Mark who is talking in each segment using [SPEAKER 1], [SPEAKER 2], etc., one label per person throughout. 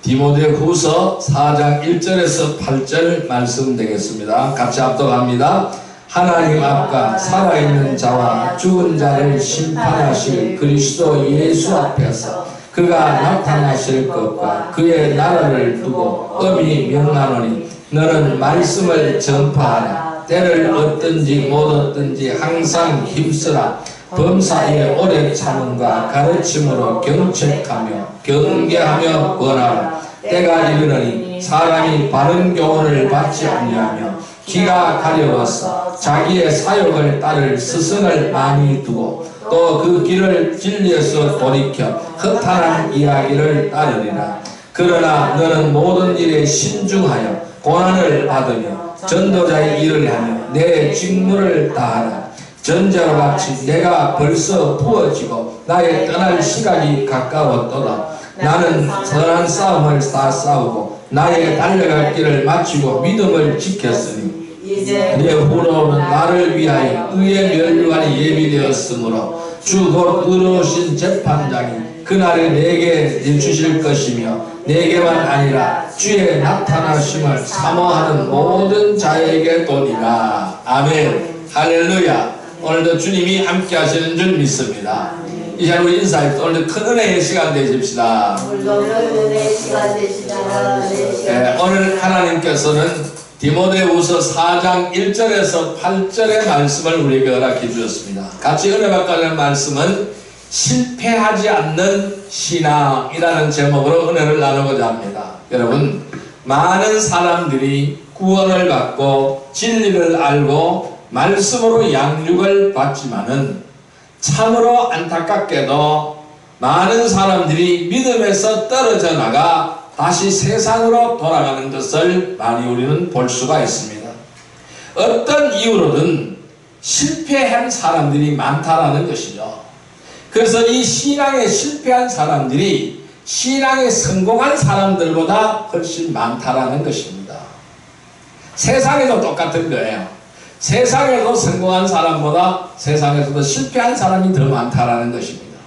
[SPEAKER 1] 디모데후서 4장 1절에서 8절 말씀 되겠습니다. 같이 합독합니다. 하나님 앞과 살아있는 자와 죽은 자를 심판하실 그리스도 예수 앞에서 그가 나타나실 것과 그의 나라를 두고 엄히 명하노니 너는 말씀을 전파하라. 때를 얻든지 못 얻든지 항상 힘쓰라. 범사에 오래 참음과 가르침으로 경책하며 경계하며 권하라. 때가 이르느니 사람이 바른 교훈을 받지 아니하며 기가 가려워서 자기의 사욕을 따를 스승을 많이 두고 또 그 길을 진리에서 돌이켜 허탄한 이야기를 따르리라. 그러나 너는 모든 일에 신중하여 고난을 받으며 전도자의 일을 하며 내 직무를 다하라. 전제와 같이 내가 벌써 부어지고 나의 떠날 시간이 가까웠도다. 나는 선한 싸움을 다 싸우고 나의 달려갈 길을 마치고 믿음을 지켰으니 내 후로는 나를 위하여 의의 면류관이 예비되었으므로 주 곧 의로우신 재판장이 그날에 내게 주실 것이며 내게만 아니라 주의 나타나심을 사모하는 모든 자에게 도리라. 아멘. 할렐루야. 오늘도 주님이 함께 하시는 줄 믿습니다. 이 시간 우리 인사할 때 오늘도 큰 은혜의 시간 되십시다. 오늘 하나님께서는 디모데후서 4장 1절에서 8절의 말씀을 우리에게 허락해 주셨습니다. 같이 은혜 받고 하는 말씀은 실패하지 않는 신앙이라는 제목으로 은혜를 나누고자 합니다. 여러분, 많은 사람들이 구원을 받고 진리를 알고 말씀으로 양육을 받지만은 참으로 안타깝게도 많은 사람들이 믿음에서 떨어져 나가 다시 세상으로 돌아가는 것을 많이 우리는 볼 수가 있습니다. 어떤 이유로든 실패한 사람들이 많다라는 것이죠. 그래서 이 신앙에 실패한 사람들이 신앙에 성공한 사람들보다 훨씬 많다라는 것입니다. 세상에도 똑같은 거예요. 세상에도 성공한 사람보다 세상에서도 실패한 사람이 더 많다라는 것입니다.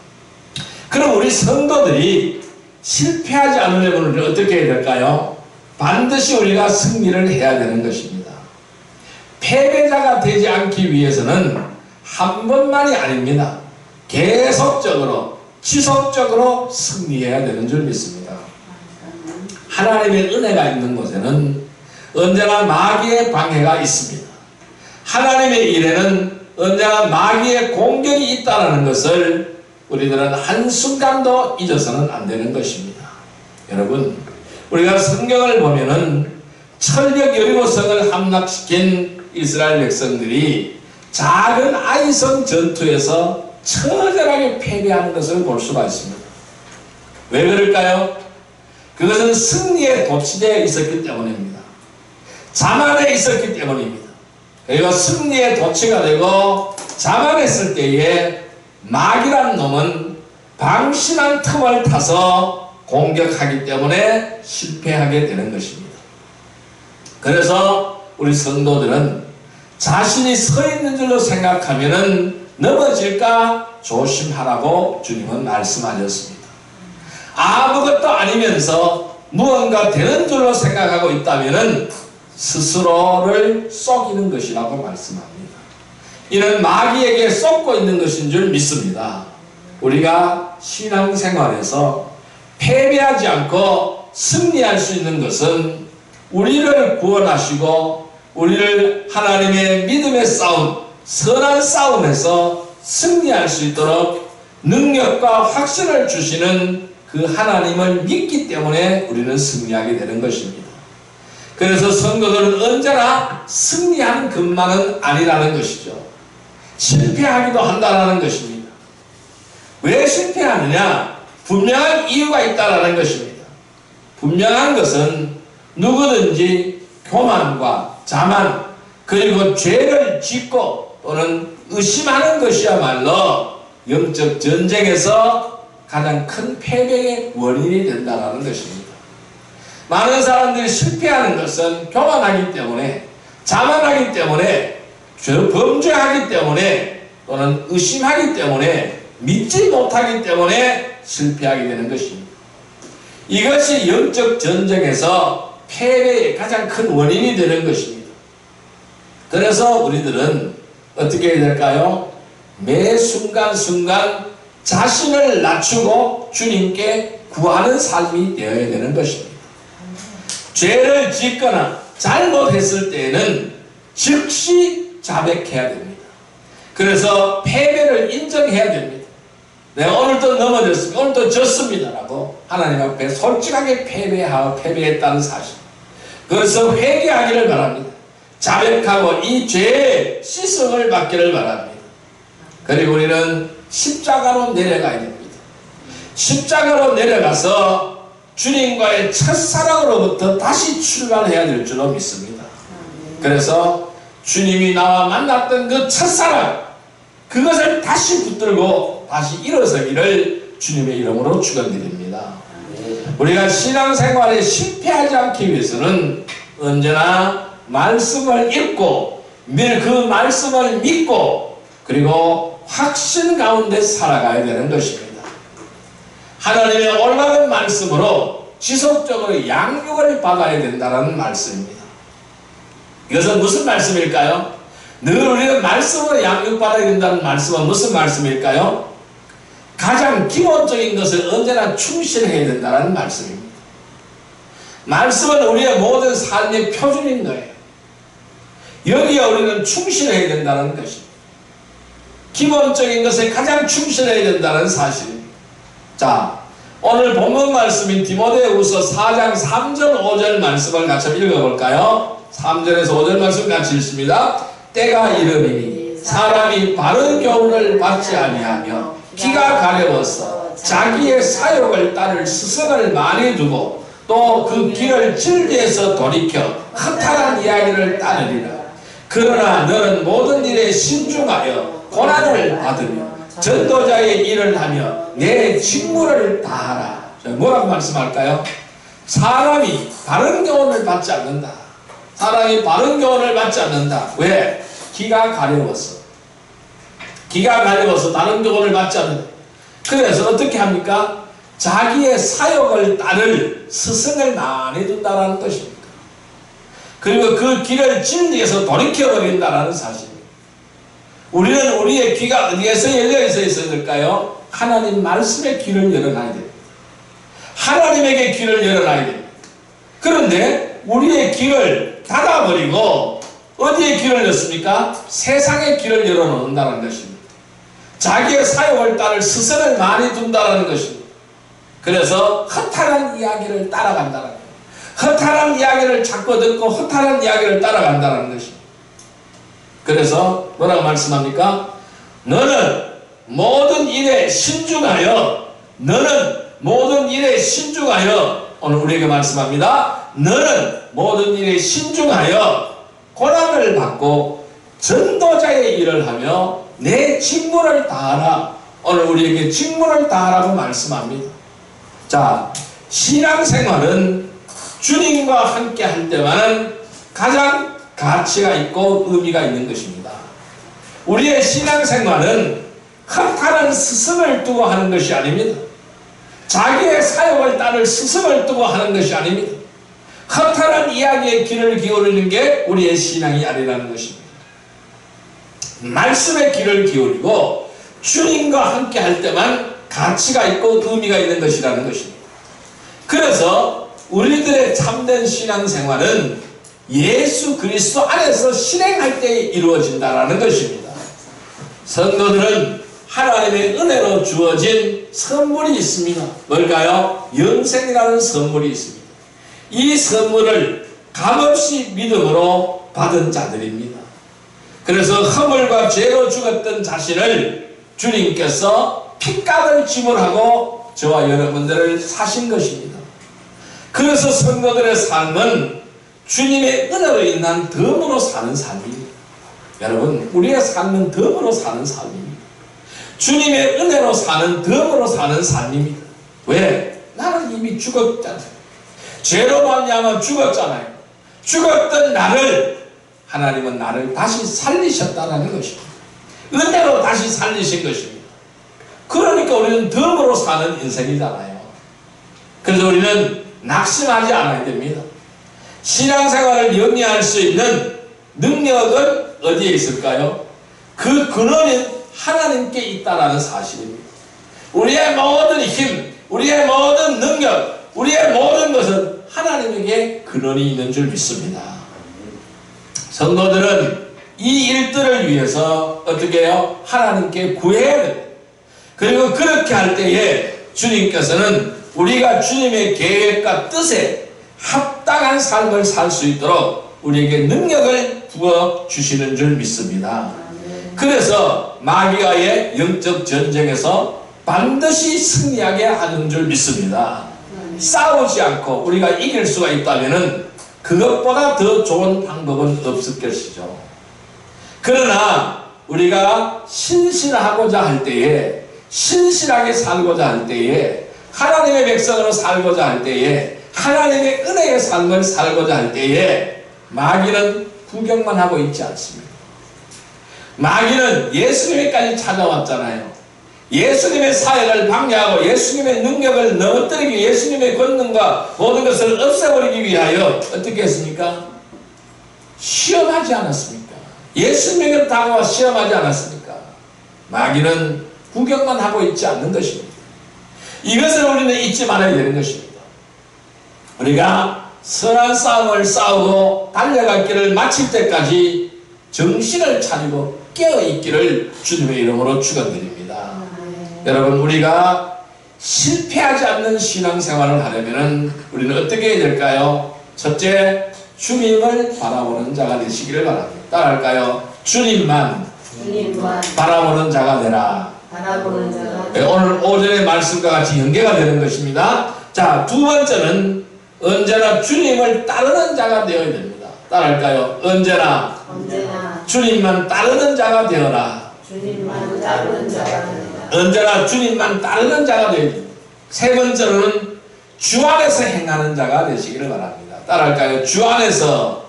[SPEAKER 1] 그럼 우리 성도들이 실패하지 않으려면 우리는 어떻게 해야 될까요? 반드시 우리가 승리를 해야 되는 것입니다. 패배자가 되지 않기 위해서는 한 번만이 아닙니다. 계속적으로 지속적으로 승리해야 되는 줄 믿습니다. 하나님의 은혜가 있는 곳에는 언제나 마귀의 방해가 있습니다. 하나님의 일에는 언제나 마귀의 공격이 있다는 것을 우리들은 한순간도 잊어서는 안 되는 것입니다. 여러분, 우리가 성경을 보면은 철벽 여리고성을 함락시킨 이스라엘 백성들이 작은 아이성 전투에서 처절하게 패배하는 것을 볼 수가 있습니다. 왜 그럴까요? 그것은 승리에 도취되어 있었기 때문입니다. 자만에 있었기 때문입니다. 그리고 승리에 도취가 되고 자만했을 때에 마귀란 놈은 방심한 틈을 타서 공격하기 때문에 실패하게 되는 것입니다. 그래서 우리 성도들은 자신이 서 있는 줄로 생각하면은 넘어질까 조심하라고 주님은 말씀하셨습니다. 아무것도 아니면서 무언가 되는 줄로 생각하고 있다면은 스스로를 속이는 것이라고 말씀합니다. 이는 마귀에게 쏟고 있는 것인 줄 믿습니다. 우리가 신앙생활에서 패배하지 않고 승리할 수 있는 것은 우리를 구원하시고 우리를 하나님의 믿음의 싸움, 선한 싸움에서 승리할 수 있도록 능력과 확신을 주시는 그 하나님을 믿기 때문에 우리는 승리하게 되는 것입니다. 그래서 성도들은 언제나 승리하는 것만은 아니라는 것이죠. 실패하기도 한다는 것입니다. 왜 실패하느냐? 분명한 이유가 있다는 것입니다. 분명한 것은 누구든지 교만과 자만 그리고 죄를 짓고 또는 의심하는 것이야말로 영적 전쟁에서 가장 큰 패배의 원인이 된다는 것입니다. 많은 사람들이 실패하는 것은 교만하기 때문에 자만하기 때문에 범죄하기 때문에 또는 의심하기 때문에 믿지 못하기 때문에 실패하게 되는 것입니다. 이것이 영적 전쟁에서 패배의 가장 큰 원인이 되는 것입니다. 그래서 우리들은 어떻게 해야 될까요? 매 순간순간 자신을 낮추고 주님께 구하는 삶이 되어야 되는 것입니다. 죄를 짓거나 잘못했을 때에는 즉시 자백해야 됩니다. 그래서 패배를 인정해야 됩니다. 내가 오늘도 넘어졌습니다. 오늘도 졌습니다. 라고 하나님 앞에 솔직하게 패배했다는 사실. 그래서 회개하기를 바랍니다. 자백하고 이 죄의 씻음을 받기를 바랍니다. 그리고 우리는 십자가로 내려가야 됩니다. 십자가로 내려가서 주님과의 첫사랑으로부터 다시 출발해야 될 줄로 믿습니다. 그래서 주님이 나와 만났던 그 첫사랑, 그것을 다시 붙들고 다시 일어서기를 주님의 이름으로 축원드립니다. 우리가 신앙생활에 실패하지 않기 위해서는 언제나 말씀을 읽고 그 말씀을 믿고 그리고 확신 가운데 살아가야 되는 것입니다. 하나님의 올바른 말씀으로 지속적으로 양육을 받아야 된다는 말씀입니다. 이것은 무슨 말씀일까요? 늘 우리가 말씀으로 양육받아야 된다는 말씀은 무슨 말씀일까요? 가장 기본적인 것을 언제나 충실해야 된다는 말씀입니다. 말씀은 우리의 모든 삶의 표준인 거예요. 여기에 우리는 충실해야 된다는 것입니다. 기본적인 것에 가장 충실해야 된다는 사실입니다. 자, 오늘 본문 말씀인 디모데후서 4장 3절 5절 말씀을 같이 읽어볼까요? 3절에서 5절 말씀 같이 읽습니다. 때가 이르리니 사람이 바른 교훈을 받지 아니하며 귀가 가려워서 자기의 사욕을 따를 스승을 많이 두고 또 그 길을 진리에서 돌이켜 허탄한 이야기를 따르리라. 그러나 너는 모든 일에 신중하여 고난을 받으며 전도자의 일을 하며 내 직무를 다하라. 뭐라고 말씀할까요? 사람이 바른 교훈을 받지 않는다. 사람이 바른 교훈을 받지 않는다. 왜? 귀가 가려워서. 귀가 가려워서 다른 교훈을 받지 않는다. 그래서 어떻게 합니까? 자기의 사욕을 따를 스승을 많이 둔다는 것입니다. 그리고 그 길을 진리에서 돌이켜버린다는 사실입니다. 우리는 우리의 귀가 어디에서 열려 있어야 될까요? 하나님 말씀의 귀를 열어놔야 됩니다. 하나님에게 귀를 열어놔야 됩니다. 그런데 우리의 귀를 닫아버리고 어디에 귀를 열습니까? 세상의 귀를 열어놓는다는 것입니다. 자기의 사욕을 따를 스승을 많이 둔다는 것입니다. 그래서 허탄한 이야기를 따라간다는 거예요. 허탄한 이야기를 자꾸 듣고 허탄한 이야기를 따라간다는 것입니다. 그래서 뭐라고 말씀합니까? 너는 모든 일에 신중하여 오늘 우리에게 말씀합니다. 너는 모든 일에 신중하여 고난을 받고 전도자의 일을 하며 내 직무를 다하라. 오늘 우리에게 직무를 다하라고 말씀합니다. 자, 신앙생활은 주님과 함께 할 때만은 가장 가치가 있고 의미가 있는 것입니다. 우리의 신앙생활은 허탄한 스승을 두고 하는 것이 아닙니다. 자기의 사욕을 따를 스승을 두고 하는 것이 아닙니다. 허탄한 이야기에 귀를 기울이는 게 우리의 신앙이 아니라는 것입니다. 말씀에 귀를 기울이고 주님과 함께 할 때만 가치가 있고 의미가 있는 것이라는 것입니다. 그래서 우리들의 참된 신앙생활은 예수 그리스도 안에서 실행할 때 이루어진다는 것입니다. 성도들은 하나님의 은혜로 주어진 선물이 있습니다. 뭘까요? 영생이라는 선물이 있습니다. 이 선물을 값없이 믿음으로 받은 자들입니다. 그래서 허물과 죄로 죽었던 자신을 주님께서 핏값을 지불하고 저와 여러분들을 사신 것입니다. 그래서 성도들의 삶은 주님의 은혜로 인한 덤으로 사는 삶입니다. 여러분, 우리의 삶은 덤으로 사는 삶입니다. 주님의 은혜로 사는 덤으로 사는 삶입니다. 왜? 나는 이미 죽었잖아요. 죄로 말미암아 죽었잖아요. 죽었던 나를 하나님은 나를 다시 살리셨다는 것입니다. 은혜로 다시 살리신 것입니다. 그러니까 우리는 덤으로 사는 인생이잖아요. 그래서 우리는 낙심하지 않아야 됩니다. 신앙생활을 영위할 수 있는 능력은 어디에 있을까요? 그 근원은 하나님께 있다라는 사실입니다. 우리의 모든 힘, 우리의 모든 능력, 우리의 모든 것은 하나님에게 근원이 있는 줄 믿습니다. 성도들은 이 일들을 위해서 어떻게 해요? 하나님께 구해야 됩니다. 그리고 그렇게 할 때에 주님께서는 우리가 주님의 계획과 뜻에 합당한 삶을 살 수 있도록 우리에게 능력을 부어주시는 줄 믿습니다. 그래서 마귀와의 영적 전쟁에서 반드시 승리하게 하는 줄 믿습니다. 싸우지 않고 우리가 이길 수가 있다면 그것보다 더 좋은 방법은 없을 것이죠. 그러나 우리가 신실하고자 할 때에, 신실하게 살고자 할 때에, 하나님의 백성으로 살고자 할 때에, 하나님의 은혜의 삶을 살고자 할 때에 마귀는 구경만 하고 있지 않습니다. 마귀는 예수님에까지 찾아왔잖아요. 예수님의 사역을 방해하고 예수님의 능력을 넘어뜨리기, 예수님의 권능과 모든 것을 없애버리기 위하여 어떻게 했습니까? 시험하지 않았습니까? 예수님에게 다가와 시험하지 않았습니까? 마귀는 구경만 하고 있지 않는 것입니다. 이것을 우리는 잊지 말아야 되는 것입니다. 우리가 선한 싸움을 싸우고 달려갈 길을 마칠 때까지 정신을 차리고 깨어있기를 주님의 이름으로 축원드립니다. 여러분, 우리가 실패하지 않는 신앙생활을 하려면 우리는 어떻게 해야 될까요? 첫째, 주님을 바라보는 자가 되시기를 바랍니다. 따라할까요? 주님만 바라보는 자가 되라. 오늘 오전의 말씀과 같이 연계가 되는 것입니다. 자, 두 번째는 언제나 주님을 따르는 자가 되어야 됩니다. 따라할까요? 언제나 주님만 따르는 자가 되어라. 언제나 주님만 따르는 자가 되어야 됩니다. 세 번째로는 주 안에서 행하는 자가 되시기를 바랍니다. 따라할까요? 주 안에서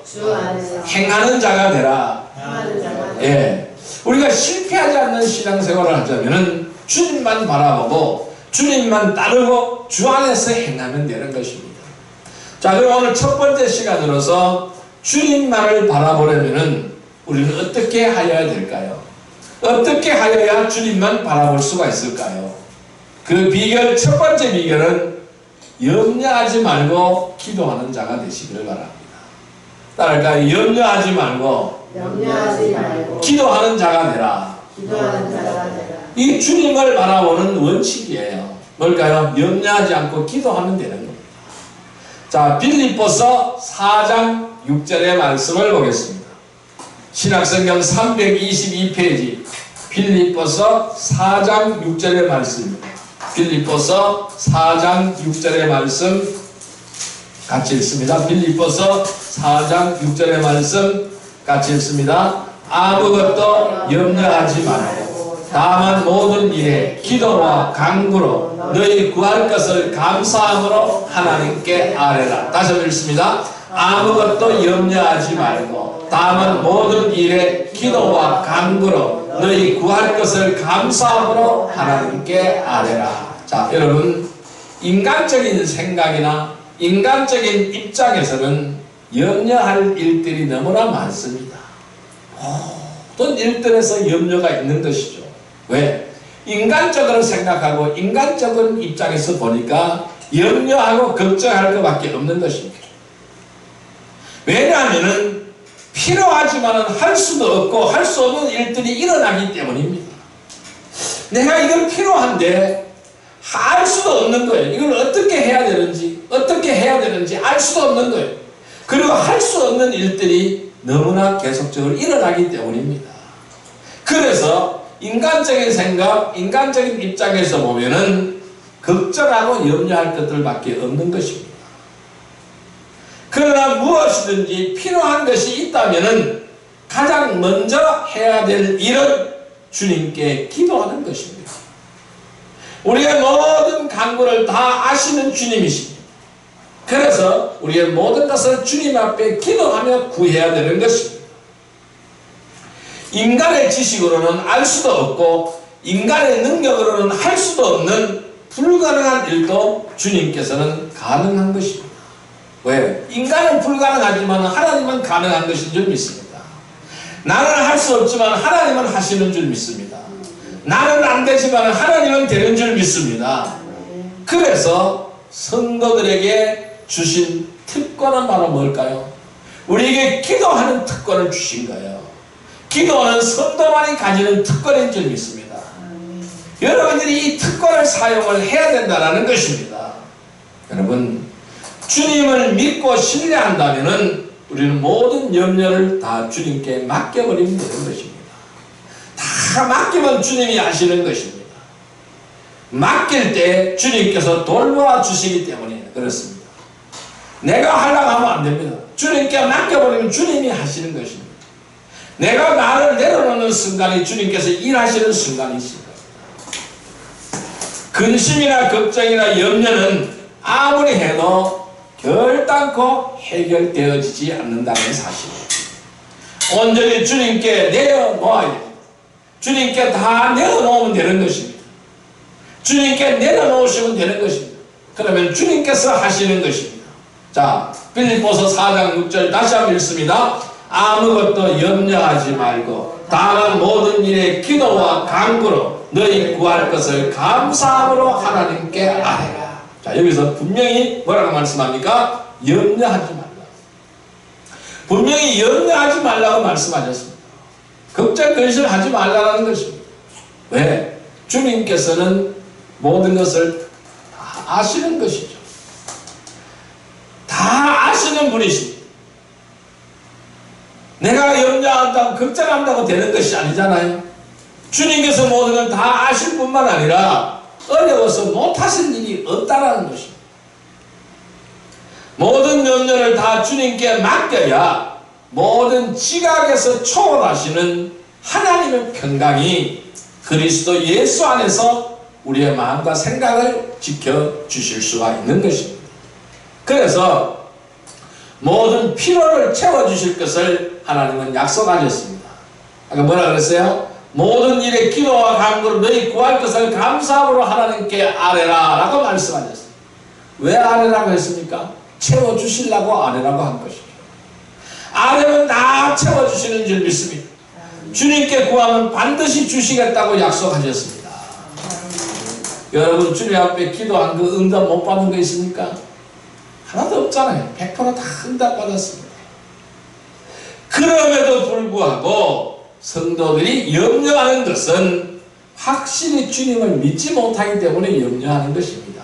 [SPEAKER 1] 행하는 자가 되라. 예. 우리가 실패하지 않는 신앙생활을 하자면 주님만 바라보고 주님만 따르고 주 안에서 행하면 되는 것입니다. 자, 그럼 오늘 첫 번째 시간으로서 주님만을 바라보려면 우리는 어떻게 하여야 될까요? 어떻게 하여야 주님만 바라볼 수가 있을까요? 그 비결, 첫 번째 비결은 염려하지 말고 기도하는 자가 되시기를 바랍니다. 따라할까요? 염려하지 말고 기도하는 자가 되라. 이 주님을 바라보는 원칙이에요. 뭘까요? 염려하지 않고 기도하면 되는 겁니다. 자, 빌립보서 4장 6절의 말씀을 보겠습니다. 신약성경 322페이지 빌립보서 4장 6절의 말씀입니다. 빌립보서 4장 6절의 말씀 같이 읽습니다. 빌립보서 4장 6절의 말씀 같이 읽습니다. 아무것도 염려하지 말고 다만 모든 일에 기도와 간구로 너희 구할 것을 감사함으로 하나님께 아뢰라. 다시 한번 읽습니다. 아무것도 염려하지 말고 다만 모든 일에 기도와 간구로 너희 구할 것을 감사함으로 하나님께 아뢰라. 자, 여러분, 인간적인 생각이나 인간적인 입장에서는 염려할 일들이 너무나 많습니다. 모든 일들에서 염려가 있는 것이죠. 왜? 인간적으로 생각하고 인간적인 입장에서 보니까 염려하고 걱정할 것밖에 없는 것입니다. 왜냐하면 필요하지만 할 수도 없고 할 수 없는 일들이 일어나기 때문입니다. 내가 이건 필요한데 할 수도 없는 거예요. 이걸 어떻게 해야 되는지 알 수도 없는 거예요. 그리고 할 수 없는 일들이 너무나 계속적으로 일어나기 때문입니다. 그래서 인간적인 생각, 인간적인 입장에서 보면은 걱정하고 염려할 것들밖에 없는 것입니다. 그러나 무엇이든지 필요한 것이 있다면은 가장 먼저 해야 될 일은 주님께 기도하는 것입니다. 우리의 모든 간구를 다 아시는 주님이십니다. 그래서 우리의 모든 것을 주님 앞에 기도하며 구해야 되는 것입니다. 인간의 지식으로는 알 수도 없고 인간의 능력으로는 할 수도 없는 불가능한 일도 주님께서는 가능한 것입니다. 왜? 인간은 불가능하지만 하나님은 가능한 것인 줄 믿습니다. 나는 할 수 없지만 하나님은 하시는 줄 믿습니다. 나는 안 되지만 하나님은 되는 줄 믿습니다. 그래서 성도들에게 주신 특권은 바로 뭘까요? 우리에게 기도하는 특권을 주신 거예요. 기도는 성도만이 가지는 특권인 줄 믿습니다. 여러분들이 이 특권을 사용을 해야 된다는 것입니다. 여러분, 주님을 믿고 신뢰한다면 우리는 모든 염려를 다 주님께 맡겨버리면 되는 것입니다. 다 맡기면 주님이 하시는 것입니다. 맡길 때 주님께서 돌보아 주시기 때문에 그렇습니다. 내가 하려고 하면 안 됩니다. 주님께 맡겨버리면 주님이 하시는 것입니다. 내가 나를 내려놓는 순간이 주님께서 일하시는 순간이십니다. 근심이나 걱정이나 염려는 아무리 해도 결단코 해결되어지지 않는다는 사실입니다. 온전히 주님께 내어놓아야 됩니다. 주님께 다 내어놓으면 되는 것입니다. 주님께 내려놓으시면 되는 것입니다. 그러면 주님께서 하시는 것입니다. 자, 빌립보서 4장 6절 다시 한번 읽습니다. 아무것도 염려하지 말고 다만 모든 일에 기도와 간구로 너희 구할 것을 감사함으로 하나님께 아뢰라. 자, 여기서 분명히 뭐라고 말씀합니까? 염려하지 말라. 분명히 염려하지 말라고 말씀하셨습니다. 걱정 근심하지 말라는 것입니다. 왜? 주님께서는 모든 것을 다 아시는 것이죠. 다 아시는 분이십니다. 내가 염려한다고 걱정한다고 되는 것이 아니잖아요. 주님께서 모든 걸 다 아실 뿐만 아니라 어려워서 못하실 일이 없다는 것입니다. 모든 염려를 다 주님께 맡겨야 모든 지각에서 초월하시는 하나님의 평강이 그리스도 예수 안에서 우리의 마음과 생각을 지켜주실 수가 있는 것입니다. 그래서 모든 필요를 채워주실 것을 하나님은 약속하셨습니다. 아까 뭐라 그랬어요? 모든 일에 기도와 간구로 너희 구할 것을 감사함으로 하나님께 아뢰라 라고 말씀하셨습니다. 왜 아뢰라고 했습니까? 채워주시려고 아뢰라고 한 것이죠. 아뢰면 다 채워주시는 줄 믿습니다. 주님께 구하면 반드시 주시겠다고 약속하셨습니다. 여러분, 주님 앞에 기도한 그 응답 못 받은 거 있습니까? 하나도 없잖아요. 100%다 응답 받았습니다. 그럼에도 불구하고 성도들이 염려하는 것은 확실히 주님을 믿지 못하기 때문에 염려하는 것입니다.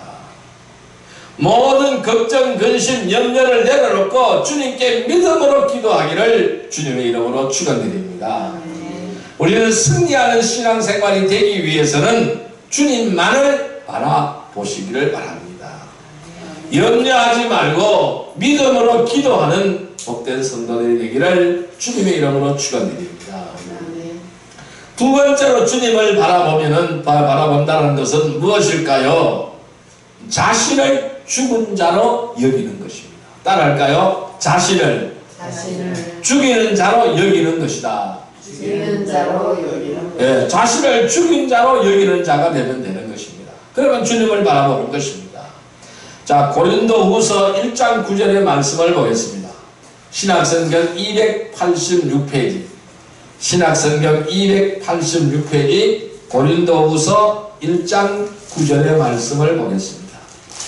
[SPEAKER 1] 모든 걱정, 근심, 염려를 내려놓고 주님께 믿음으로 기도하기를 주님의 이름으로 축원드립니다. 우리는 승리하는 신앙생활이 되기 위해서는 주님만을 바라보시기를 바랍니다. 염려하지 말고 믿음으로 기도하는 복된 성도들이 되기를 주님의 이름으로 축원드립니다. 두 번째로 주님을 바라본다는 것은 무엇일까요? 자신을 죽은 자로 여기는 것입니다. 따라할까요? 자신을 죽이는 자로 여기는 것이다. 예, 자신을 죽인 자로 여기는 자가 되면 되는 것입니다. 그러면 주님을 바라보는 것입니다. 자, 고린도후서 1장 9절의 말씀을 보겠습니다. 신약성경 286페이지, 신약성경 286페이지 고린도후서 1장 9절의 말씀을 보겠습니다.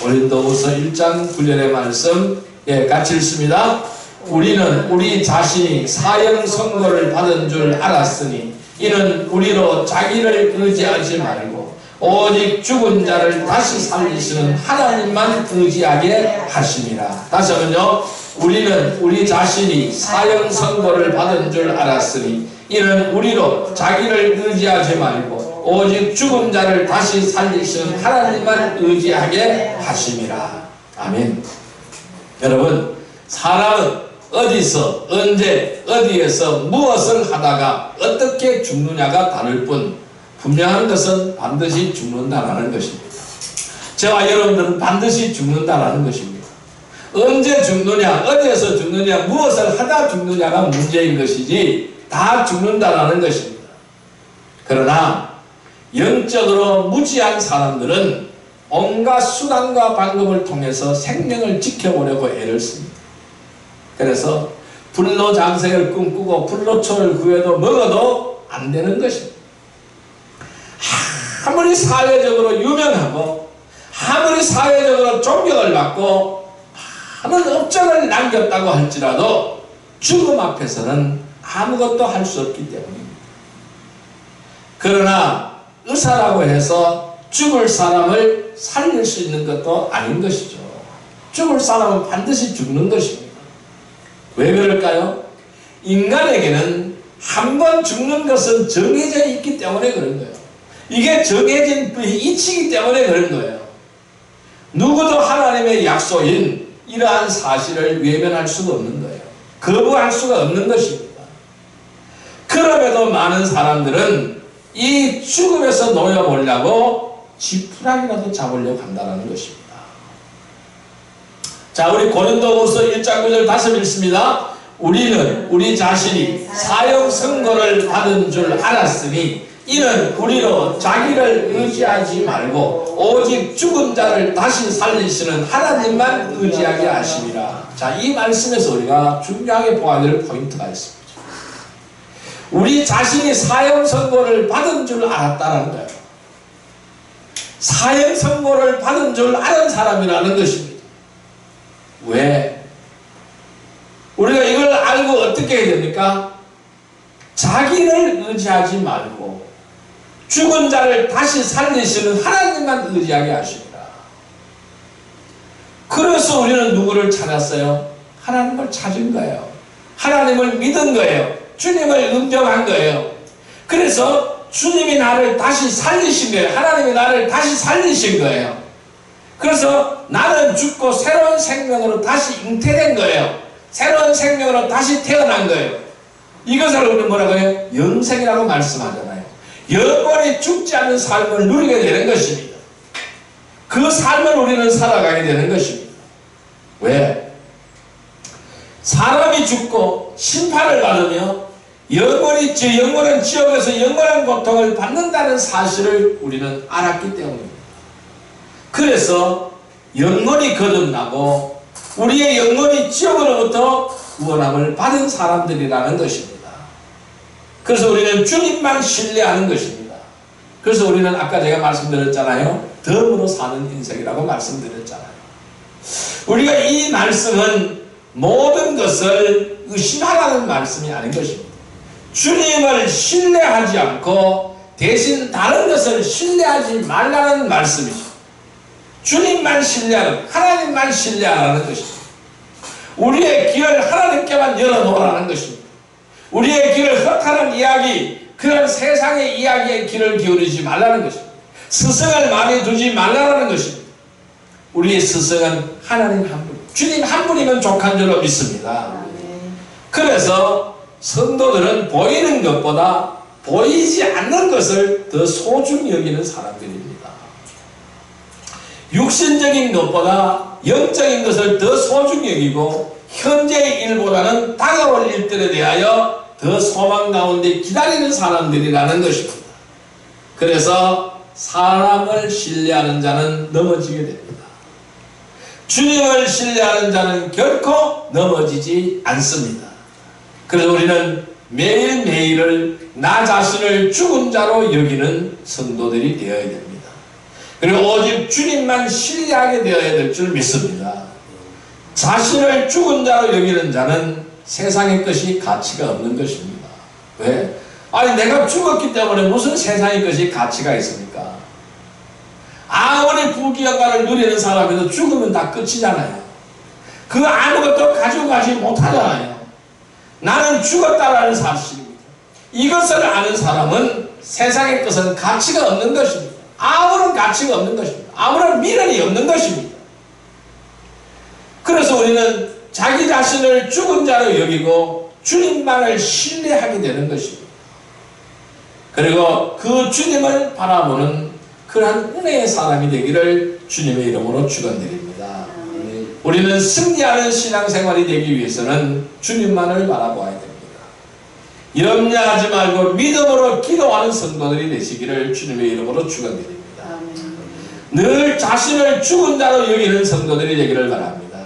[SPEAKER 1] 고린도후서 1장 9절의 말씀, 예, 같이 읽습니다. 우리는 우리 자신이 사형 선고를 받은 줄 알았으니 이는 우리로 자기를 의지하지 말고 오직 죽은 자를 다시 살리시는 하나님만 의지하게 하심이라. 다시 한번요. 우리는 우리 자신이 사형 선고를 받은 줄 알았으니 이는 우리로 자기를 의지하지 말고 오직 죽은 자를 다시 살리시는 하나님만 의지하게 하심이라. 아멘. 여러분, 사람은 어디서 언제 어디에서 무엇을 하다가 어떻게 죽느냐가 다를 뿐 분명한 것은 반드시 죽는다라는 것입니다. 저와 여러분들은 반드시 죽는다라는 것입니다. 언제 죽느냐, 어디에서 죽느냐, 무엇을 하다 죽느냐가 문제인 것이지 다 죽는다라는 것입니다. 그러나 영적으로 무지한 사람들은 온갖 수단과 방법을 통해서 생명을 지켜보려고 애를 씁니다. 그래서 불로장생을 꿈꾸고 불로초를 구해도 먹어도 안 되는 것입니다. 아무리 사회적으로 유명하고 아무리 사회적으로 존경을 받고 많은 업적을 남겼다고 할지라도 죽음 앞에서는 아무것도 할 수 없기 때문입니다. 그러나 의사라고 해서 죽을 사람을 살릴 수 있는 것도 아닌 것이죠. 죽을 사람은 반드시 죽는 것입니다. 왜 그럴까요? 인간에게는 한 번 죽는 것은 정해져 있기 때문에 그런 거예요. 이게 정해진 이치이기 때문에 그런 거예요. 누구도 하나님의 약속인 이러한 사실을 외면할 수가 없는 거예요. 거부할 수가 없는 것입니다. 그럼에도 많은 사람들은 이 죽음에서 놓여보려고 지푸라기라도 잡으려고 한다는 것입니다. 자, 우리 고린도후서 1장 9절 다시 읽습니다. 우리는 우리 자신이 사형 선고를 받은 줄 알았으니 이는 우리로 자기를 의지하지 말고 오직 죽은 자를 다시 살리시는 하나님만 의지하게 하시리라. 자, 이 말씀에서 우리가 중요하게 보아야 될 포인트가 있습니다. 우리 자신이 사형 선고를 받은 줄 알았다는 거예요. 사형 선고를 받은 줄 아는 사람이라는 것입니다. 왜? 우리가 이걸 알고 어떻게 해야 됩니까? 자기를 의지하지 말고 죽은 자를 다시 살리시는 하나님만 의지하게 하십니다. 그래서 우리는 누구를 찾았어요? 하나님을 찾은 거예요. 하나님을 믿은 거예요. 주님을 인정한 거예요. 그래서 주님이 나를 다시 살리신 거예요. 하나님이 나를 다시 살리신 거예요. 그래서 나는 죽고 새로운 생명으로 다시 잉태된 거예요. 새로운 생명으로 다시 태어난 거예요. 이것을 우리는 뭐라고 해요? 영생이라고 말씀하잖아요. 영원히 죽지 않는 삶을 누리게 되는 것입니다. 그 삶을 우리는 살아가게 되는 것입니다. 왜? 사람이 죽고 심판을 받으며 영원한 지옥에서 영원한 고통을 받는다는 사실을 우리는 알았기 때문입니다. 그래서 영원히 거듭나고 우리의 영혼이 지옥으로부터 구원함을 받은 사람들이라는 것입니다. 그래서 우리는 주님만 신뢰하는 것입니다. 그래서 우리는 아까 제가 말씀드렸잖아요. 덤으로 사는 인생이라고 말씀드렸잖아요. 우리가 이 말씀은 모든 것을 의심하라는 말씀이 아닌 것입니다. 주님을 신뢰하지 않고 대신 다른 것을 신뢰하지 말라는 말씀이죠. 주님만 신뢰하는, 하나님만 신뢰하라는 것입니다. 우리의 길을 하나님께만 열어놓으라는 것입니다. 우리의 길을 헛하는 이야기, 그런 세상의 이야기에 길을 기울이지 말라는 것입니다. 스승을 많이 두지 말라는 것입니다. 우리의 스승은 하나님 한 분, 주님 한 분이면 족한 줄로 믿습니다. 그래서 성도들은 보이는 것보다 보이지 않는 것을 더 소중히 여기는 사람들입니다. 육신적인 것보다 영적인 것을 더 소중히 여기고 현재의 일보다는 다가올 일들에 대하여 더 소망 가운데 기다리는 사람들이라는 것입니다. 그래서 사람을 신뢰하는 자는 넘어지게 됩니다. 주님을 신뢰하는 자는 결코 넘어지지 않습니다. 그래서 우리는 매일매일을 나 자신을 죽은 자로 여기는 성도들이 되어야 됩니다. 그리고 오직 주님만 신뢰하게 되어야 될 줄 믿습니다. 자신을 죽은 자로 여기는 자는 세상의 것이 가치가 없는 것입니다. 왜? 아니 내가 죽었기 때문에 무슨 세상의 것이 가치가 있습니까? 아무리 부귀영화를 누리는 사람에도 죽으면 다 끝이잖아요. 그 아무것도 가지고 가지 못하잖아요. 나는 죽었다라는 사실입니다. 이것을 아는 사람은 세상의 것은 가치가 없는 것입니다. 아무런 가치가 없는 것입니다. 아무런 미련이 없는 것입니다. 그래서 우리는 자기 자신을 죽은 자로 여기고 주님만을 신뢰하게 되는 것입니다. 그리고 그 주님을 바라보는 그러한 은혜의 사람이 되기를 주님의 이름으로 축원드립니다. 우리는 승리하는 신앙생활이 되기 위해서는 주님만을 바라보아야 됩니다. 염려하지 말고 믿음으로 기도하는 성도들이 되시기를 주님의 이름으로 축원드립니다. 늘 자신을 죽은 자로 여기는 성도들이 되기를 바랍니다.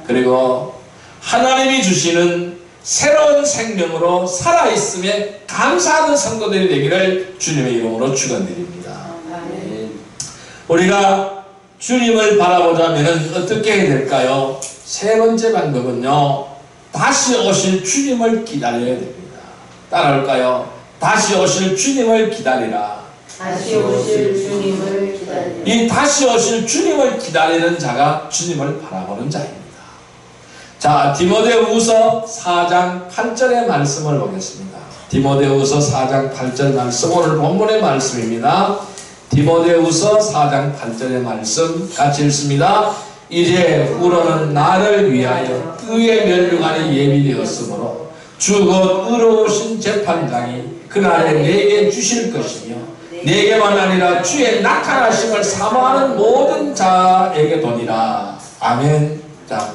[SPEAKER 1] 그리고 하나님이 주시는 새로운 생명으로 살아있음에 감사하는 성도들이 되기를 주님의 이름으로 축원드립니다. 우리가 주님을 바라보자면 어떻게 해야 될까요? 세 번째 방법은요, 다시 오실 주님을 기다려야 됩니다. 따라올까요? 다시 오실 주님을 기다리라.
[SPEAKER 2] 다시 오실 주님을 기다리라.
[SPEAKER 1] 이 다시 오실 주님을 기다리는 자가 주님을 바라보는 자입니다. 자, 디모데후서 4장 8절의 말씀을 보겠습니다. 디모데후서 4장 8절 말씀, 오늘 본문의 말씀입니다. 디모데후서 4장 8절의 말씀 같이 읽습니다. 이제 우러는 나를 위하여 의의 면류관이 예비되었으므로 주 곧 의로우신 재판장이 그날에 내게 주실 것이며 내게만 아니라 주의 나타나심을 사모하는 모든 자에게 도니라. 아멘. 자,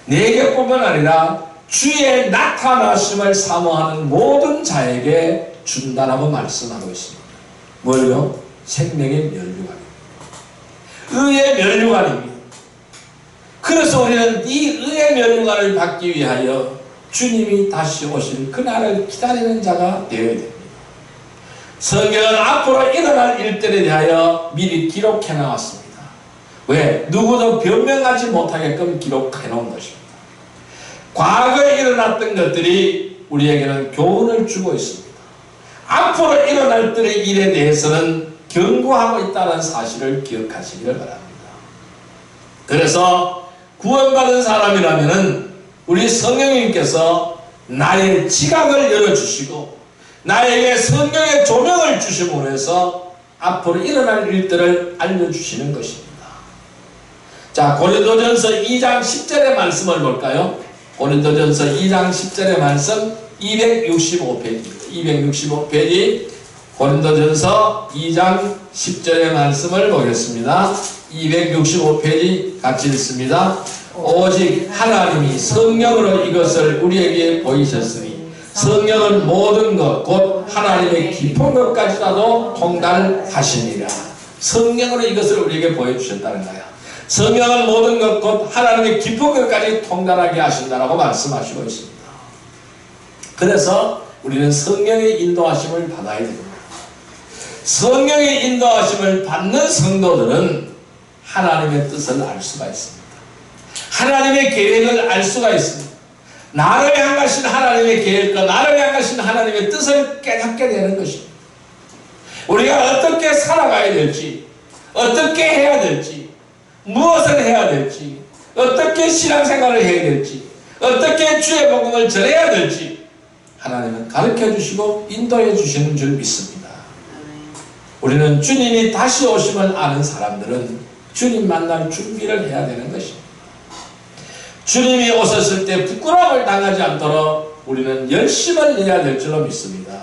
[SPEAKER 1] 내게뿐만 아니라 주의 나타나심을 사모하는 모든 자에게 준다라고 말씀하고 있습니다. 뭘요? 생명의 면류관입니다. 의의 면류관입니다. 그래서 우리는 이 의의 면류관을 받기 위하여 주님이 다시 오실 그날을 기다리는 자가 되어야 됩니다. 성경은 앞으로 일어날 일들에 대하여 미리 기록해 나왔습니다. 왜? 누구도 변명하지 못하게끔 기록해 놓은 것입니다. 과거에 일어났던 것들이 우리에게는 교훈을 주고 있습니다. 앞으로 일어날 때의 일에 대해서는 경고하고 있다는 사실을 기억하시기를 바랍니다. 그래서 구원받은 사람이라면 우리 성령님께서 나의 지각을 열어주시고 나에게 성령의 조명을 주심으로 해서 앞으로 일어날 일들을 알려주시는 것입니다. 자, 고린도전서 2장 10절의 말씀을 볼까요? 고린도전서 2장 10절의 말씀 265페이지입니다. 265페이지 고린도전서 2장 10절의 말씀을 보겠습니다. 265페이지 같이 읽습니다. 오직 하나님이 성령으로 이것을 우리에게 보이셨으니 성령은 모든 것 곧 하나님의 깊은 것까지라도 통달하시니라. 성령으로 이것을 우리에게 보여주셨다는 거야. 성령은 모든 것 곧 하나님의 깊은 것까지 통달하게 하신다라고 말씀하시고 있습니다. 그래서 우리는 성령의 인도하심을 받아야 됩니다. 성령의 인도하심을 받는 성도들은 하나님의 뜻을 알 수가 있습니다. 하나님의 계획을 알 수가 있습니다. 나를 향하신 하나님의 계획과 나를 향하신 하나님의 뜻을 깨닫게 되는 것입니다. 우리가 어떻게 살아가야 될지, 어떻게 해야 될지, 무엇을 해야 될지, 어떻게 신앙생활을 해야 될지, 어떻게 주의 복음을 전해야 될지 하나님은 가르쳐 주시고 인도해 주시는 줄 믿습니다. 우리는 주님이 다시 오심을 아는 사람들은 주님 만날 준비를 해야 되는 것입니다. 주님이 오셨을 때 부끄러움을 당하지 않도록 우리는 열심을 내야 될 줄로 믿습니다.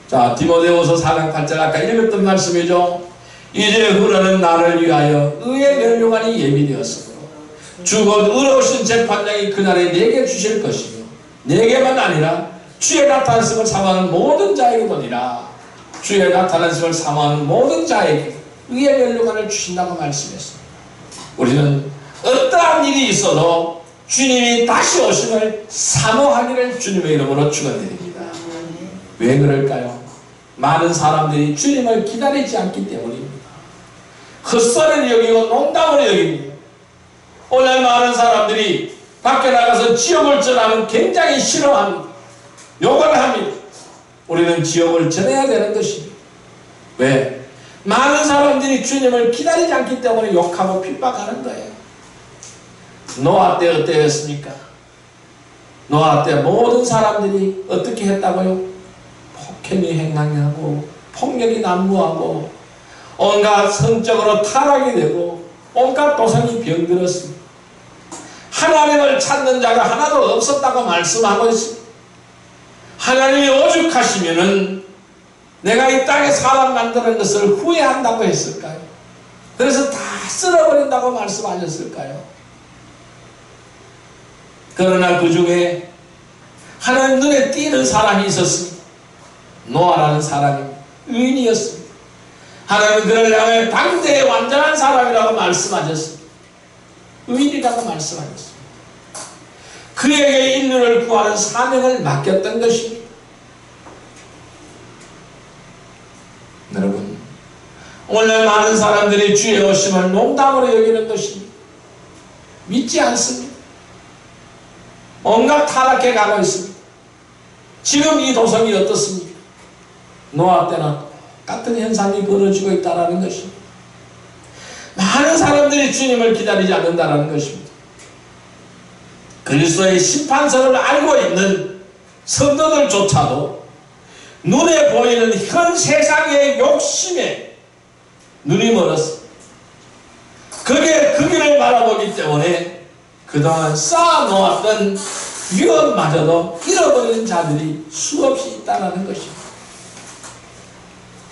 [SPEAKER 1] 자, 디모데후서 4장 8절 아까 읽었던 말씀이죠. 이제 흐르는 나를 위하여 의의 면류관이 예비되었으므로 주 곧 의로우신 재판장이 그날에 내게 주실 것이며 내게만 아니라 주의 나타나심을 사모하는 모든 자에게 도니라. 주의 나타나심을 사모하는 모든 자에게 의의 면류관을 주신다고 말씀했습니다. 우리는 어떠한 일이 있어도 주님이 다시 오심을 사모하기를 주님의 이름으로 축원드립니다. 왜 그럴까요? 많은 사람들이 주님을 기다리지 않기 때문입니다. 헛소리를 여기고 농담을 여깁니다. 오늘 많은 사람들이 밖에 나가서 지옥을 전하면 굉장히 싫어합니다. 욕을 합니다. 우리는 지옥을 전해야 되는 것입니다. 왜? 많은 사람들이 주님을 기다리지 않기 때문에 욕하고 핍박하는 거예요. 노아 때 어땠습니까? 노아 때 모든 사람들이 어떻게 했다고요? 폭행이 행하고 폭력이 난무하고 온갖 성적으로 타락이 되고 온갖 도성이 병들었습니다. 하나님을 찾는 자가 하나도 없었다고 말씀하고 있습니다. 하나님이 오죽하시면은 내가 이 땅에 사람 만드는 것을 후회한다고 했을까요? 그래서 다 쓸어버린다고 말씀하셨을까요? 그러나 그 중에 하나님 눈에 띄는 사람이 있었습니다. 노아라는 사람이 의인이었습니다. 하나님은 그를 향해 당대의 완전한 사람이라고 말씀하셨습니다. 의인이라고 말씀하셨습니다. 그에게 인류를 구하는 사명을 맡겼던 것입니다. 여러분, 오늘 많은 사람들이 주의 오심을 농담으로 여기는 것입니다. 믿지 않습니다. 온갖 타락해 가고 있습니다. 지금 이 도성이 어떻습니까? 노아 때나 같은 현상이 벌어지고 있다는 것입니다. 많은 사람들이 주님을 기다리지 않는다는 것입니다. 그리스도의 심판서를 알고 있는 성도들조차도 눈에 보이는 현 세상의 욕심에 눈이 멀었습니다. 그게 그 길을 바라보기 때문에 그동안 쌓아놓았던 유업마저도 잃어버리는 자들이 수없이 있다는 것입니다.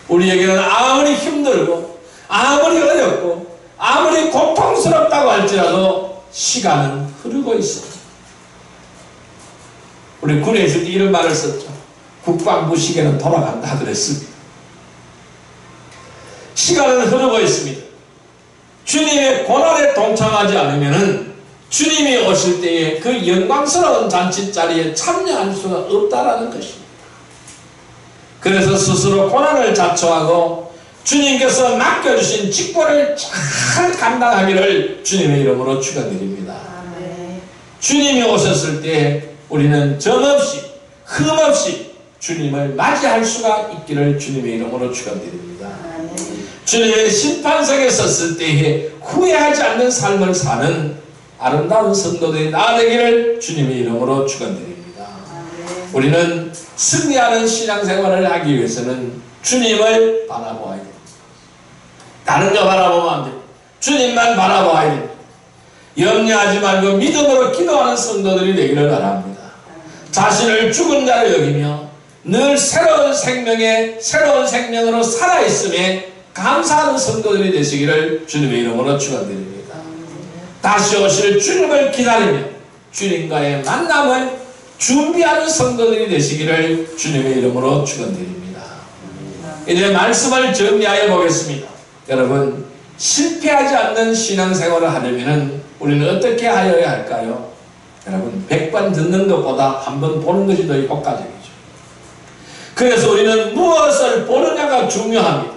[SPEAKER 1] 우리에게는 아무리 힘들고 아무리 어렵고 아무리 고통스럽다고 할지라도 시간은 흐르고 있습니다. 우리 군에서도 이런 말을 썼죠. 국방부 시계는 돌아간다 그랬습니다. 시간은 흐르고 있습니다. 주님의 고난에 동참하지 않으면 주님이 오실 때에 그 영광스러운 잔치자리에 참여할 수가 없다라는 것입니다. 그래서 스스로 고난을 자초하고 주님께서 맡겨주신 직분을 잘 감당하기를 주님의 이름으로 축원드립니다. 주님이 오셨을 때 우리는 정없이 흠없이 주님을 맞이할 수가 있기를 주님의 이름으로 축원드립니다. 주님의 심판석에 섰을 때에 후회하지 않는 삶을 사는 아름다운 성도들이 나되기를 주님의 이름으로 축원드립니다. 우리는 승리하는 신앙생활을 하기 위해서는 주님을 바라보아야 됩니다. 다른 거 바라보면 안 됩니다. 주님만 바라보아야 됩니다. 염려하지 말고 믿음으로 기도하는 성도들이 되기를 바랍니다. 자신을 죽은 자로 여기며 늘 새로운 생명으로 살아있음에 감사하는 성도들이 되시기를 주님의 이름으로 축원드립니다. 다시 오실 주님을 기다리며 주님과의 만남을 준비하는 성도들이 되시기를 주님의 이름으로 축원드립니다. 이제 말씀을 정리하여 보겠습니다. 여러분, 실패하지 않는 신앙생활을 하려면 우리는 어떻게 하여야 할까요? 여러분, 100번 듣는 것보다 한 번 보는 것이 더 효과적이죠. 그래서 우리는 무엇을 보느냐가 중요합니다.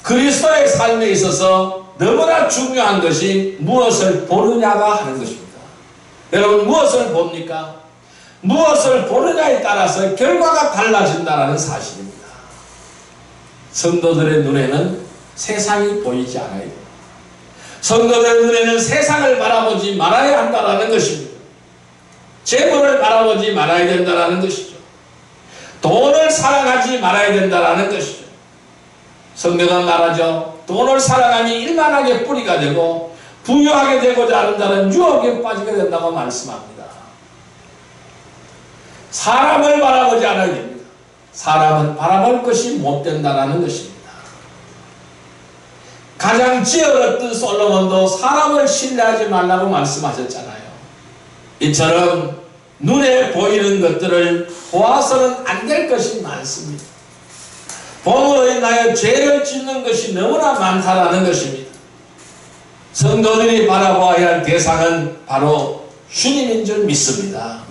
[SPEAKER 1] 그리스도의 삶에 있어서 너무나 중요한 것이 무엇을 보느냐가 하는 것입니다. 여러분, 무엇을 봅니까? 무엇을 보느냐에 따라서 결과가 달라진다는 사실입니다. 성도들의 눈에는 세상이 보이지 않아야 됩니다. 성도들의 눈에는 세상을 바라보지 말아야 한다는 것입니다. 재물을 바라보지 말아야 된다는 것이죠. 돈을 사랑하지 말아야 된다는 것이죠. 성경은 말하죠. 돈을 사랑하니 일만하게 뿌리가 되고 부유하게 되고자 하는 자는 유혹에 빠지게 된다고 말씀합니다. 사람을 바라보지 않아야 됩니다. 사람은 바라볼 것이 못 된다는 것입니다. 가장 지혜로웠던 솔로몬도 사람을 신뢰하지 말라고 말씀하셨잖아요. 이처럼 눈에 보이는 것들을 보아서는 안 될 것이 많습니다. 봄으로 인하여 죄를 짓는 것이 너무나 많다라는 것입니다. 성도들이 바라보아야 할 대상은 바로 주님인 줄 믿습니다.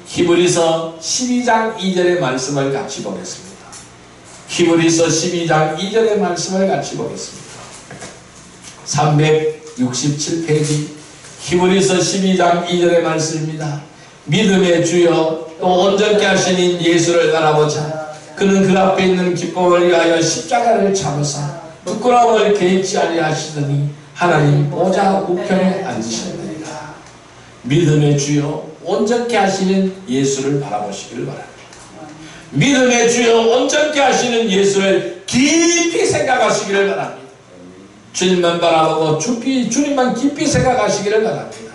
[SPEAKER 1] 히브리서 12장 2절의 말씀을 같이 보겠습니다. 히브리서 12장 2절의 말씀을 같이 보겠습니다. 367페이지 히브리서 12장 2절의 말씀입니다. 믿음의 주여 또 온전케 하시는 예수를 바라보자. 그는 그 앞에 있는 기쁨을 위하여 십자가를 참으사 부끄러움을 개의치 아니하시더니 하나님 보좌 우편에 앉으셨느니라. 믿음의 주여 온전케 하시는 예수를 바라보시기를 바랍니다. 믿음의 주여 온전케 하시는 예수를 깊이 생각하시기를 바랍니다. 주님만 바라보고 주님만 깊이 생각하시기를 바랍니다.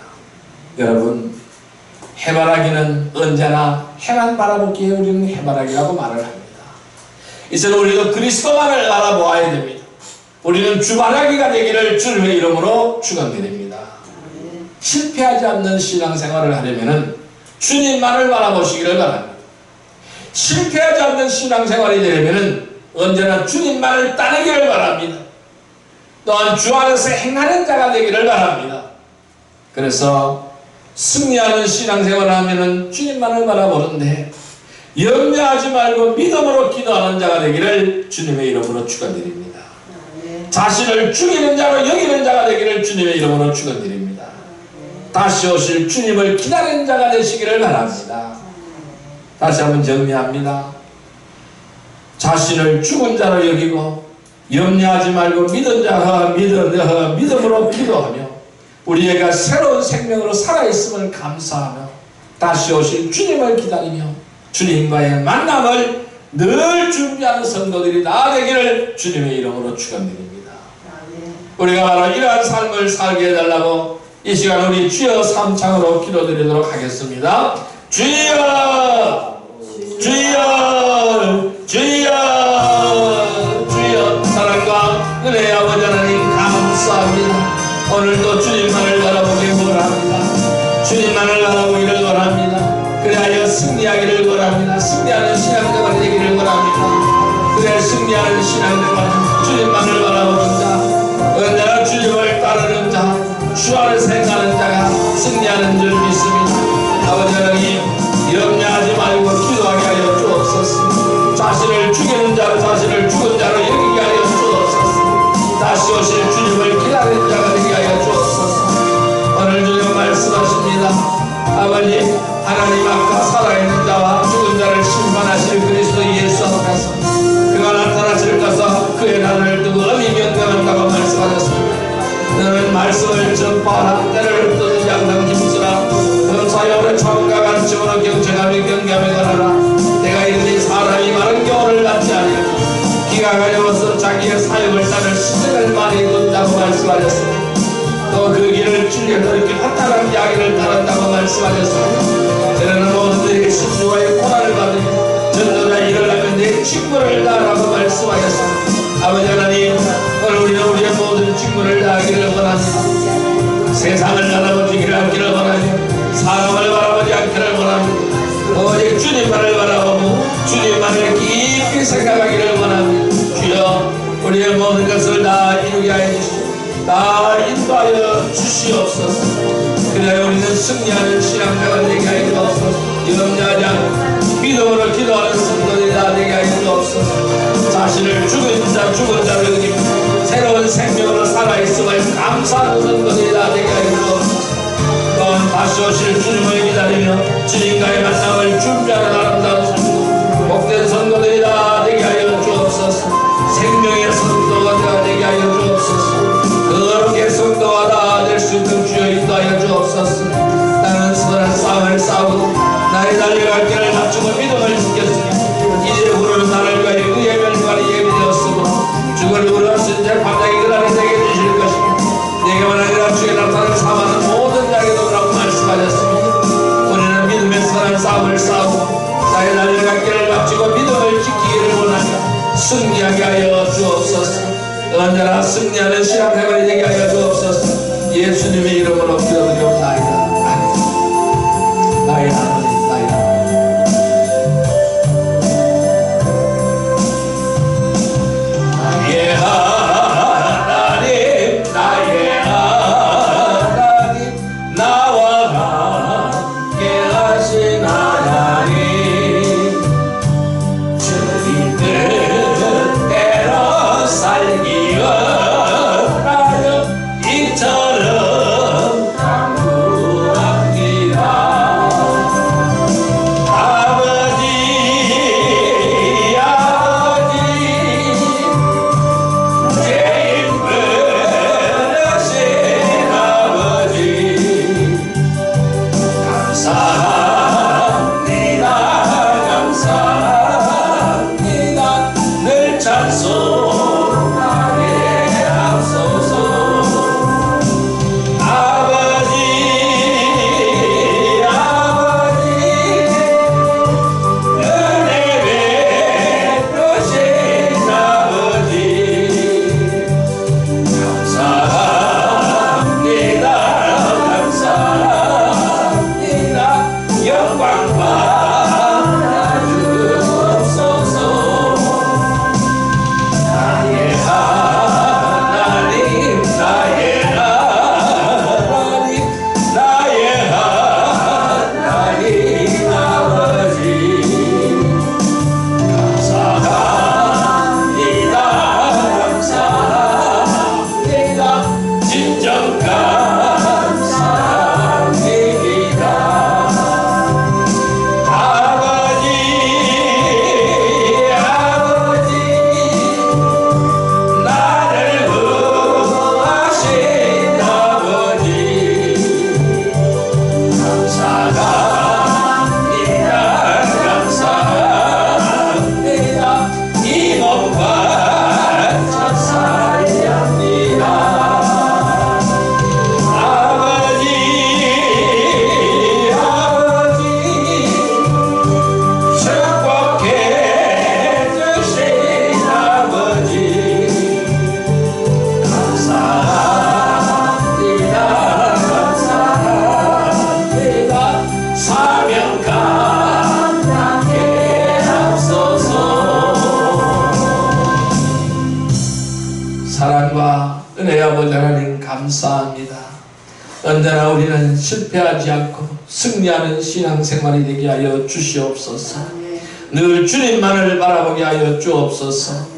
[SPEAKER 1] 여러분, 해바라기는 언제나 해만 바라보기에 우리는 해바라기라고 말을 합니다. 이제 우리도 그리스도만을 바라보아야 됩니다. 우리는 주바라기가 되기를 주님의 이름으로 축원드립니다. 실패하지 않는 신앙생활을 하려면 주님만을 바라보시기를 바랍니다. 실패하지 않는 신앙생활이 되려면 언제나 주님만을 따르기를 바랍니다. 또한 주 안에서 행하는 자가 되기를 바랍니다. 그래서 승리하는 신앙생활을 하면은 주님만을 바라보는데 염려하지 말고 믿음으로 기도하는 자가 되기를 주님의 이름으로 축원드립니다. 자신을 죽이는 자로 여기는 자가 되기를 주님의 이름으로 축원드립니다. 다시 오실 주님을 기다리는 자가 되시기를 바랍니다. 다시 한번 정리합니다. 자신을 죽은 자로 여기고 염려하지 말고 믿음으로 기도하며 우리에게 새로운 생명으로 살아있음을 감사하며 다시 오실 주님을 기다리며 주님과의 만남을 늘 준비하는 성도들이 다 되기를 주님의 이름으로 축원드립니다. 우리가 바로 이러한 삶을 살게 해달라고 이 시간 우리 주여 삼창으로 기도드리도록 하겠습니다. 주여 주여 주여 주여. 사랑과 은혜의 아버지 하나님 감사합니다. 오늘도 주님만을 바라보기 원합니다. 주님만을 바라보기를 원합니다. 그래야 승리하기를 원합니다. 승리하는 신앙생활이 되기를 원합니다. 그래 승리하는 신앙생활 주님만을 바라보는 자, 언제나 주님을 따르는 자, 주 안에서 행하는 자가 승리하는 줄 믿습니다. 아버지 하나님 염려하지 말고 기도하게 하여 주옵소서. 자신을 죽이는 자로 자신을 죽은 자로 여기게 하여 주옵소서. 다시 오실 주님을 기다리는 자가 되게 하여 주옵소서. 오늘 주님 말씀하십니다. 아버지 하나님 앞과 살아있는 자와 죽은 자를 심판하실 그리스도 예수 앞에서 그가 나타나실 것과 그의 나를 두고 엄히 명령한다고 말씀하셨습니다. 너는 말씀을 전파하라. 때를 뜯지 않는 힘쓰라. 그 사역을 처음과 같이 오늘 경청하며 경계하며 가라. 내가 이르니 사람이 많은 경우를 낳지 아니하고 기가 가려워서 자기의 사역을 따를 시간을 많이 둔다고 말씀하셨습니다. 또 그 길을 줄여서 이렇게 허탈한 이야기를 따른다고 말씀하셨습니다. 때로는 모두들에게 신주와의 고난을 받으며 전도자 일을 하면 내 친구를 다하라고 말씀하셨습니다. 아버지 하나님 오늘 우리는 우리의 모든 친구를 다하기를 원합니다. 세상을 바라보지 않기를 원하며 사람을 바라보지 않기를 원합니다. 오직 주님만을 바라보고 주님만을 깊이 생각하기를 원합니다. 주여 우리의 모든 것을 다 이루게 하여 주시고 다 인도하여 주시옵소서. 그래야 우리는 승리하는 신앙자가 되게 하여 주옵소서. 염려하지 않고 믿음으로 기도하는 성도들이 다 되게 하여 주옵소서. 자신을 죽은 자로 여기며 새로운 생명으로 살아있음을 감사하는 성도들이 다 되게 하여 주옵소서. 또한 다시 오실 주님을 기다리며 주님과의 만남을 준비하는 아름다운 성도 복된 성도들이 다 되게 하여 주옵소서. 생명의 성도가 되게 하여 주옵소서. 거룩의 성도가 다 될 수 있는 주여 인도하여 주옵소서. 나는 선한 싸움을 싸우고 나의 달려갈 길을 맞추고 믿음을 지켰으니 이제부로는 나를 위하여 의의 멸관이 예비되었으므로 죽을 우려하신 자 반짝이 그날에 내게 주실 것이며 내게만 아니라 주의 나타나는 사망은 모든 자에게도 라고 말씀하셨습니다. 우리는 믿음의 선한 싸움을 싸우고 나의 달려갈 길을 마치고 믿음을 지키기를 원하며 승리하게 하여 주옵소서. 언제나 승리하는 신앙생활이 되게 하여 주옵소서. 예수님의 이름으로 기도드리옵나이다. 아멘. 나의 하나님, 나의 하나님, 나의 하나님, 나와 함께 하신 하나님, 주님 뜻대로 살기 원하여 이처럼 하나님 감사합니다. 언제나 우리는 실패하지 않고 승리하는 신앙생활이 되게 하여 주시옵소서. 늘 주님만을 바라보게 하여 주옵소서.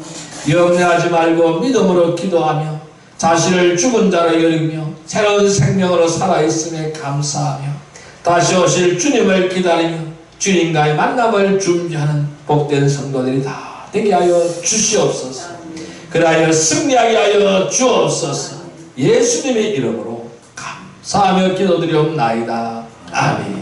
[SPEAKER 1] 염려하지 말고 믿음으로 기도하며 자신을 죽은 자로 여기며 새로운 생명으로 살아있음에 감사하며 다시 오실 주님을 기다리며 주님과의 만남을 준비하는 복된 성도들이 다 되게 하여 주시옵소서. 그리하여 승리하게 하여 주옵소서. 예수님의 이름으로 감사하며 기도드리옵나이다. 아멘.